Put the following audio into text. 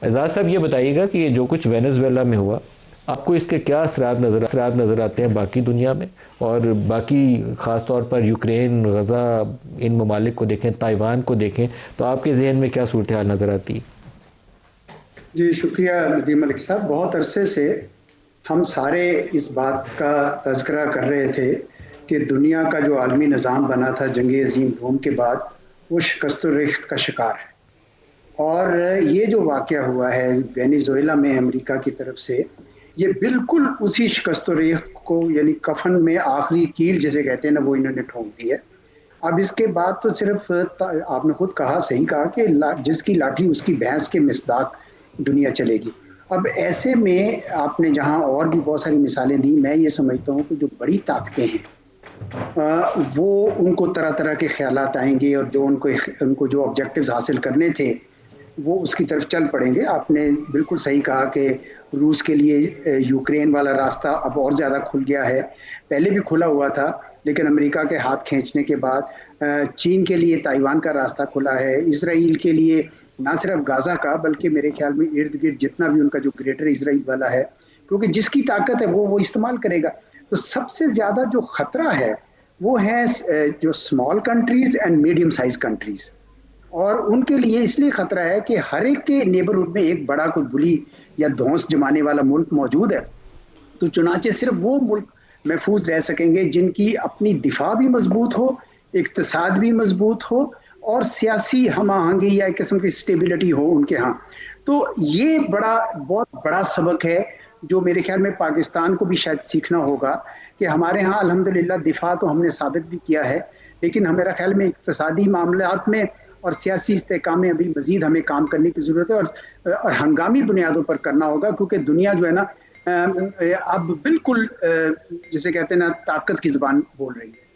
اعزاز صاحب یہ بتائیے گا کہ جو کچھ وینزویلا میں ہوا، آپ کو اس کے کیا اثرات نظر آتے ہیں باقی دنیا میں، اور باقی خاص طور پر یوکرین، غزہ، ان ممالک کو دیکھیں، تائیوان کو دیکھیں، تو آپ کے ذہن میں کیا صورتحال نظر آتی ہے؟ جی شکریہ ندیم ملک صاحب، بہت عرصے سے ہم سارے اس بات کا تذکرہ کر رہے تھے کہ دنیا کا جو عالمی نظام بنا تھا جنگ عظیم دوم کے بعد، وہ شکست و ریخت کا شکار ہے۔ اور یہ جو واقعہ ہوا ہے وینیزویلا میں امریکہ کی طرف سے، یہ بالکل اسی شکست و ریخت کو، یعنی کفن میں آخری کیل جسے کہتے ہیں نا، وہ انہوں نے ٹھونک دی ہے۔ اب اس کے بعد تو صرف آپ نے خود کہا، صحیح کہا کہ جس کی لاٹھی اس کی بھینس کے مصداق دنیا چلے گی۔ اب ایسے میں آپ نے جہاں اور بھی بہت ساری مثالیں دی، میں یہ سمجھتا ہوں کہ جو بڑی طاقتیں ہیں وہ ان کو طرح طرح کے خیالات آئیں گے، اور جو ان کو جو آبجیکٹیوز حاصل کرنے تھے وہ اس کی طرف چل پڑیں گے۔ آپ نے بالکل صحیح کہا کہ روس کے لیے یوکرین والا راستہ اب اور زیادہ کھل گیا ہے، پہلے بھی کھلا ہوا تھا لیکن امریکہ کے ہاتھ کھینچنے کے بعد چین کے لیے تائیوان کا راستہ کھلا ہے، اسرائیل کے لیے نہ صرف غازہ کا بلکہ میرے خیال میں ارد گرد جتنا بھی ان کا جو گریٹر اسرائیل والا ہے، کیونکہ جس کی طاقت ہے وہ استعمال کرے گا۔ تو سب سے زیادہ جو خطرہ ہے وہ ہے جو small countries and medium size countries, اور ان کے لیے اس لیے خطرہ ہے کہ ہر ایک کے نیبرہڈ میں ایک بڑا کوئی بلی یا دھونس جمانے والا ملک موجود ہے۔ تو چنانچہ صرف وہ ملک محفوظ رہ سکیں گے جن کی اپنی دفاع بھی مضبوط ہو، اقتصاد بھی مضبوط ہو، اور سیاسی ہم آہنگی یا ایک قسم کی اسٹیبلٹی ہو ان کے ہاں۔ تو یہ بہت بڑا سبق ہے جو میرے خیال میں پاکستان کو بھی شاید سیکھنا ہوگا، کہ ہمارے ہاں الحمدللہ دفاع تو ہم نے ثابت بھی کیا ہے، لیکن میرا خیال میں اقتصادی معاملات میں اور سیاسی استحکام میں ابھی مزید ہمیں کام کرنے کی ضرورت ہے، اور ہنگامی بنیادوں پر کرنا ہوگا، کیونکہ دنیا جو ہے نا اب بالکل جسے کہتے ہیں نا طاقت کی زبان بول رہی ہے۔